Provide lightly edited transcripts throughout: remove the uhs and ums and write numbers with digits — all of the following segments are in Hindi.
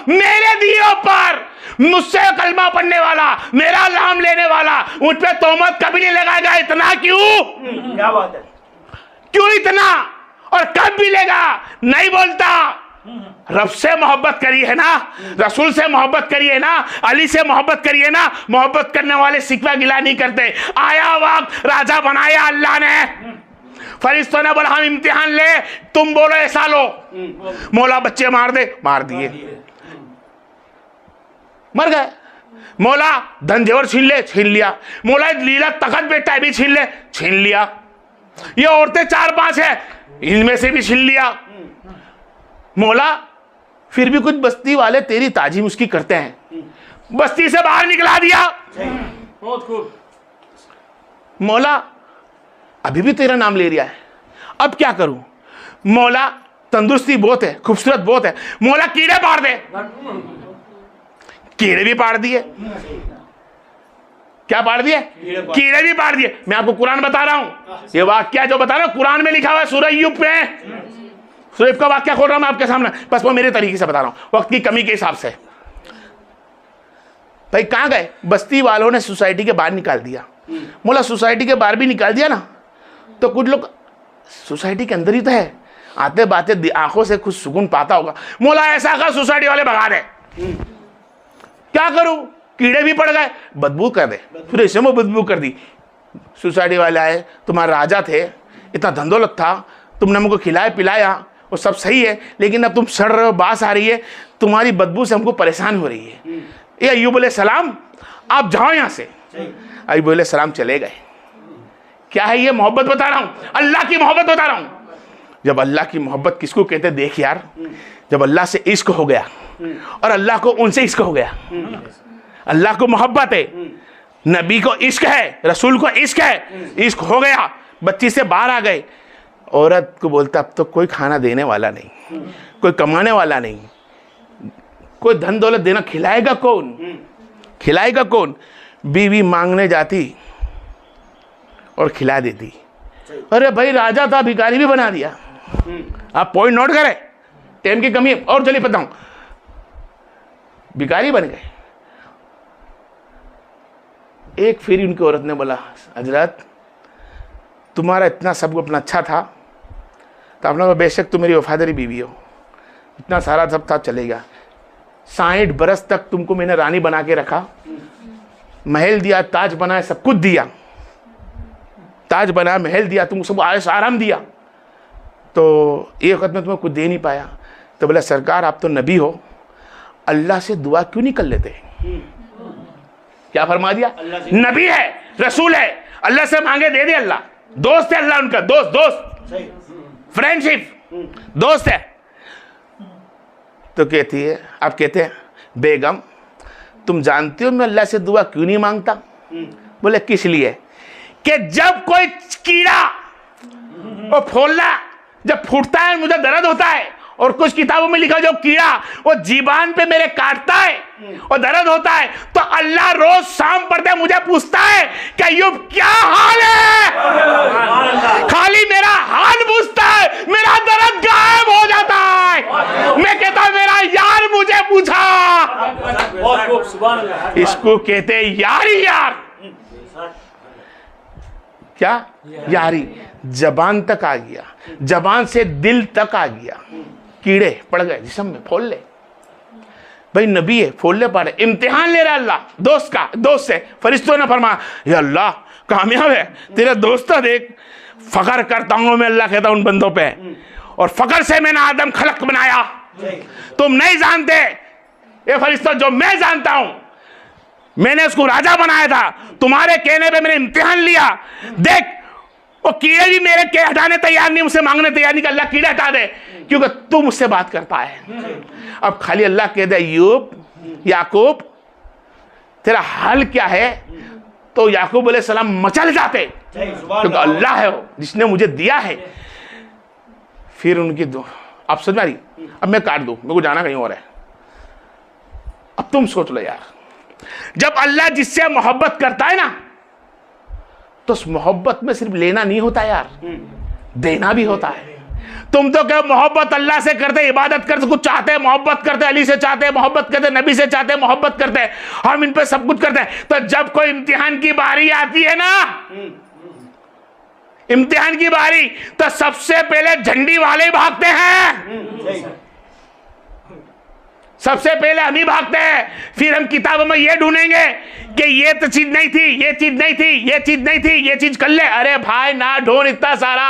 मेरे दियों पर मुझसे कलमा पढ़ने वाला, मेरा नाम लेने वाला, उन पे तोहमत कभी नहीं लगाएगा। इतना क्यों? क्या बात है? क्यों इतना? और कब भी लेगा? नहीं बोलता। रब से मोहब्बत करी है ना, रसूल से मोहब्बत करी है ना, अली से मोहब्बत करी है ना। मोहब्बत करने वाले सिकवा गिला नहीं करते। आया वक्त, राजा बनाया अल्लाह ने, फरिश्तों ने बोला हम इम्तिहान ले, तुम बोलो ऐसा लो। मौला बच्चे मार दे, मार दिए, मर गए। मौला धन जेवर छीन ले, छीन लिया। मौला लीला तखत बेटा है भी छीन ले, छीन लिया। ये औरतें 4-5 है, इनमें से भी छीन लिया। मौला फिर भी कुछ बस्ती वाले तेरी ताजीम उसकी करते हैं, बस्ती से बाहर निकला दिया। बहुत खूब। मौला अभी भी तेरा नाम ले रहा है, अब क्या करूं? मौला तंदुरुस्ती बहुत है, खूबसूरत बहुत है। मौला कीड़े पाड़ दे, कीड़े भी पाड़ दिए। क्या पाड़ दिए? कीड़े भी पाड़ दिए। मैं आपको कुरान बता रहा हूं, ये वाक्य जो बता रहा हूं कुरान में लिखा हुआ है, सूरह अय्यूब पे। सूरह का वाक्य खोल रहा हूं मैं आपके सामने, बस वो मेरे तरीके से बता रहा हूं, वक्त की कमी के हिसाब से। भाई कहां गए? बस्ती वालों ने सोसाइटी के बाहर निकाल दिया। मौला सोसाइटी के बाहर भी निकाल दिया ना, तो कुछ लोग सोसाइटी के अंदर ही तो है, आते बाते आंखों से कुछ सुकून पाता होगा। मौला ऐसा कर सोसाइटी वाले भगा दे। क्या करूं? कीड़े भी पड़ गए, बदबू कर दे। फिर ऐसे में बदबू कर दी। सोसाइटी वाले आए, तुम्हारे राजा थे, इतना धन दौलत था, तुमने हमको खिलाया पिलाया, वो सब सही है, लेकिन अब तुम सड़ रहे हो, बास आ रही है, तुम्हारी बदबू से हमको परेशान हो रही है। ये अय्यूब अलैहिस्सलाम आप जाओ यहाँ से। अय्यूब अलैहिस्सलाम चले गए। क्या है ये? मोहब्बत बता रहा हूँ, अल्लाह की मोहब्बत बता रहा हूँ। जब अल्लाह की मोहब्बत किसको कहते? देख यार, जब अल्लाह से इश्क हो गया और अल्लाह को उनसे इश्क हो गया, अल्लाह को मोहब्बत है, नबी को इश्क है, रसूल को इश्क है, इश्क हो गया, बच्ची से बाहर आ गए। औरत को बोलता अब तो कोई खाना देने वाला नहीं, कोई कमाने वाला नहीं, कोई धन दौलत देना, खिलाएगा कौन? खिलाएगा कौन? बीवी मांगने जाती और खिला देती। अरे भाई राजा था, भिखारी भी बना दिया। आप पॉइंट नोट करें, टाइम की कमी है और चलिए बताऊं, भिखारी बन गए। एक फिर उनकी औरत ने बोला हजरत तुम्हारा इतना सब अपना अच्छा था, तो आपने बेशक तुम मेरी वफादारी बीवी हो, इतना सारा सब था चलेगा, 60 बरस तक तुमको मैंने रानी बना के रखा, महल दिया, ताज बनाया, सब कुछ दिया, ताज बना, महल दिया, तुम सब आयश आराम दिया, तो एक वक्त में तुम्हें कुछ दे नहीं पाया। तो बोला सरकार आप तो नबी हो, अल्लाह से दुआ क्यों नहीं कर लेते? क्या फरमा दिया? नबी है, रसूल है, अल्लाह से मांगे दे दे अल्लाह। दोस्त है अल्लाह उनका, दोस्त, दोस्त, फ्रेंडशिप, दोस्त है। तो कहती है, आप कहते हैं बेगम तुम जानती हो मैं अल्लाह से दुआ क्यों नहीं मांगता? बोले किस लिए? कि जब कोई कीड़ा वो फूलना जब फूटता है मुझे दर्द होता है, और कुछ किताबों में लिखा जो कीड़ा वो जीबान पे मेरे काटता है और दर्द होता है, तो अल्लाह रोज शाम पढ़ते मुझे पूछता है कि अय्यूब क्या हाल है? खाली मेरा हाल पूछता है, मेरा दर्द गायब हो जाता है। मैं कहता मेरा यार मुझे पूछा। इसको कहते हैं यारी। यार क्या? यारी। जबान तक आ गया, जबान से दिल तक आ गया, कीड़े पड़ गए जिस्म में, फोड़ ले। भाई नबी है, फोड़ ले पड़े, इम्तिहान ले रहा अल्लाह दोस्त का, दोस्त से। फरिश्तों ने फरमाया या अल्लाह कामयाब है तेरा दोस्त, देख फख्र करता हूं मैं, अल्लाह कहता उन बंदों पे, और फख्र से मैंने आदम खलक बनाया। तुम नहीं जानते ये फरिश्ता जो मैं जानता हूं, मैंने उसको राजा बनाया था, तुम्हारे कहने पे मैंने इम्तिहान लिया। देख वो कीड़े भी मेरे के हटाने तैयार नहीं, मुझसे मांगने तैयार नहीं कि अल्लाह कीड़े हटा दे, क्योंकि तू मुझसे बात करता है। अब खाली अल्लाह कह दे अय्यूब, याकूब तेरा हाल क्या है, तो याकूब अलैहिस्सलाम मचल जाते, क्योंकि अल्लाह है वो जिसने मुझे दिया है। फिर उनकी आप समझ मारी, अब मैं काट दूं, मेरे को जाना कहीं और है। अब तुम सोच लो यार, जब अल्लाह जिससे मोहब्बत करता है ना, तो उस मोहब्बत में सिर्फ लेना नहीं होता यार, देना भी होता है। तुम तो क्या मोहब्बत अल्लाह से करते, इबादत करते, कुछ चाहते हैं, मोहब्बत करते, अली से चाहते हैं, मोहब्बत करते, नबी से चाहते हैं, मोहब्बत करते हैं, हम इन पे सब कुछ करते हैं। तो जब कोई इम्तिहान की बारी आती है ना, इम्तिहान की बारी, तो सबसे पहले झंडी वाले ही भागते हैं, सबसे पहले हम ही भागते हैं। फिर हम किताबों में ये ढूंढेंगे कि ये तो चीज नहीं थी, ये चीज नहीं थी, ये चीज नहीं थी, ये चीज कर ले। अरे भाई ना ढूंढ इतना सारा,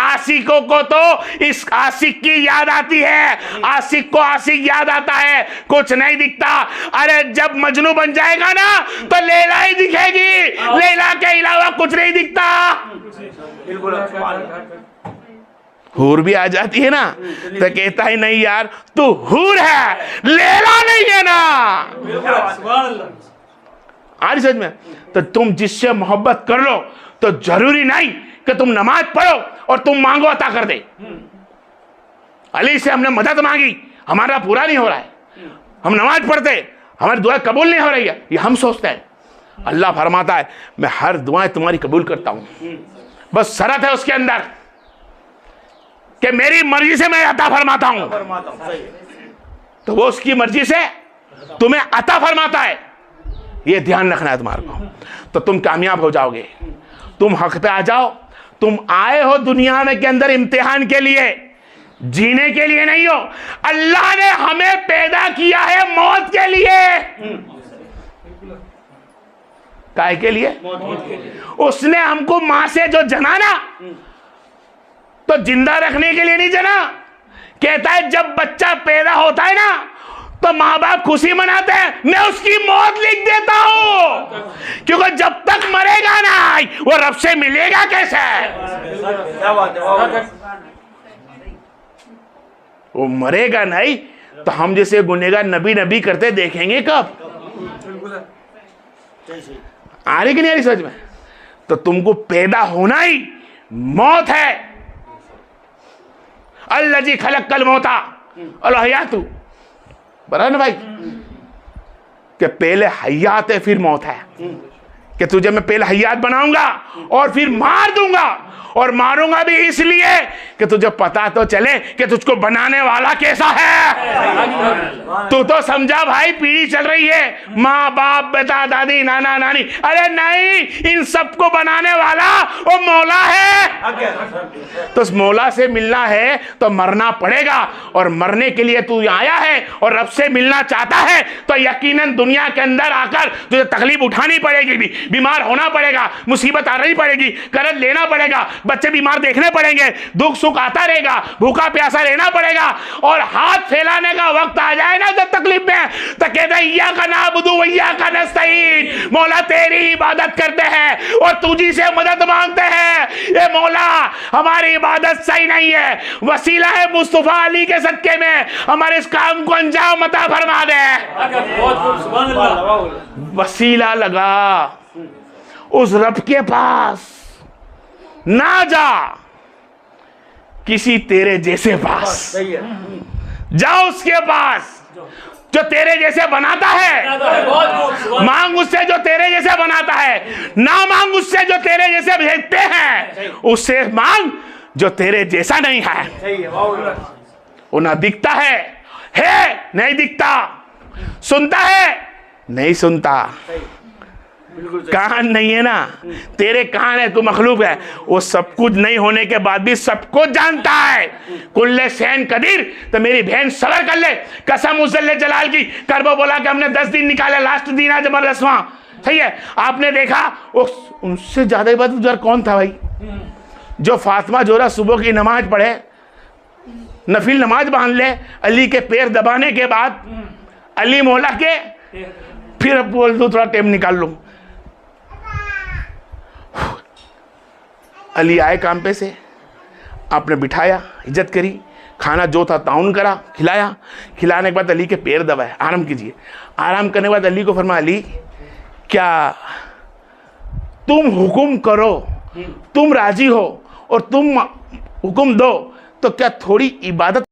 आशिकों को तो इस आशिक की याद आती है, आशिक को आशिक याद आता है, कुछ नहीं दिखता। अरे जब मजनू बन जाएगा ना तो लैला ही दिखेगी, लैला के अलावा कुछ नहीं दिखता। बिल्कुल हूर भी आ जाती है ना तो कहता है नहीं यार तू हूर है, लैला नहीं है ना। आज समझ में, तो तुम जिससे मोहब्बत कर लो तो जरूरी नहीं कि तुम नमाज पढ़ो और तुम मांगो अता कर दे। अली से हमने मदद मांगी, हमारा पूरा नहीं हो रहा है, हम नमाज पढ़ते, हमारी दुआ कबूल नहीं हो रही है, ये हम सोचते हैं। अल्लाह फरमाता है मैं हर दुआएं तुम्हारी कबूल करता हूं, बस शर्त है उसके अंदर कि मेरी मर्जी से मैं अता फरमाता हूं, तो वो उसकी मर्जी से तुम्हें अता फरमाता है, ये ध्यान रखना है तुम्हारे को। तो तुम कामयाब हो जाओगे, तुम हक पे आ जाओ। तुम आए हो दुनिया में के अंदर इम्तिहान के लिए, जीने के लिए नहीं हो। अल्लाह ने हमें पैदा किया है मौत के लिए। काय के लिए? उसने हमको मां से जो जना ना, तो जिंदा रखने के लिए नहीं जना। कहता है जब बच्चा पैदा होता है ना तो माँ बाप खुशी मनाते हैं, मैं उसकी मौत लिख देता हूं, क्योंकि जब तक मरेगा ना वो रब से मिलेगा कैसे? क्या बात है, वो मरेगा नहीं तो हम जैसे गुनेगार नबी नबी करते देखेंगे कब? आ रही कि नहीं आ रही समझ में? तो तुमको पैदा होना ही मौत है। अल्लाजी खलक कल मौता अलहयातु, बराबर ना भाई, कि पहले हयात है फिर मौत है, कि तुझे मैं पहले हयात बनाऊंगा और फिर मार दूंगा, और मारूंगा भी इसलिए कि तुझे पता तो चले कि तुझको बनाने वाला कैसा है। तू तो समझा भाई पीढ़ी चल रही है, माँ बाप बेटा दादी नाना नानी, अरे नहीं, इन सबको बनाने वाला वो मौला है। तो उस मौला से मिलना है तो मरना पड़ेगा, और मरने के लिए तू आया है और रब से मिलना चाहता है तो यकीनन दुनिया के अंदर आकर तुझे तकलीफ उठानी पड़ेगी, भी बीमार होना पड़ेगा, मुसीबत आ रही पड़ेगी, कर्ज लेना पड़ेगा, बच्चे बीमार देखने पड़ेंगे, दुख सुख आता रहेगा, भूखा प्यासा रहना पड़ेगा, और हाथ फैलाने का वक्त आ जाए ना जब तकलीफ में तो कहते इय्याका नअबुदु व इय्याका नस्तईन, मौला तेरी इबादत करते हैं और तुझी से मदद मांगते हैं। ये मौला हमारी इबादत सही नहीं है, वसीला है मुस्तफा अली के सदके में हमारे इस काम को अंजाम अता फरमा दे। वसीला लगा उस रब के पास, ना जा किसी तेरे जैसे पास, जाओ उसके पास जो तेरे जैसे बनाता है, मांग उससे जो तेरे जैसे बनाता है, ना मांग उससे जो तेरे जैसे भेजते हैं, उससे मांग जो तेरे जैसा नहीं है। वो ना दिखता है नहीं दिखता, सुनता है नहीं सुनता, कान नहीं है ना, तेरे कान है, तू मखलूक है, वो सब कुछ नहीं होने के बाद भी सब कुछ जानता है। कुल्ले सैन कदीर, तो मेरी बहन सबर कर ले, कसम उजल्ले जलाल की। करबो बोला कि हमने 10 दिन निकाले, लास्ट दिन आज जबरदस्तवां, सही है। आपने देखा उनसे ज्यादा इबादतगार कौन था भाई? जो फातिमा जोरा सुबह की नमाज पढ़े, नफिल नमाज बांध ले, अली के पैर दबाने के बाद अली मौला के, फिर अब बोल दो थोड़ा टाइम निकाल लूं। अली आए काम पे से, आपने बिठाया, इज्जत करी, खाना जो था ताउन करा, खिलाया, खिलाने के बाद अली के पैर दबाए, आराम कीजिए। आराम करने के बाद अली को फरमाया, अली क्या तुम हुक्म करो, तुम राजी हो और तुम हुक्म दो तो क्या थोड़ी इबादत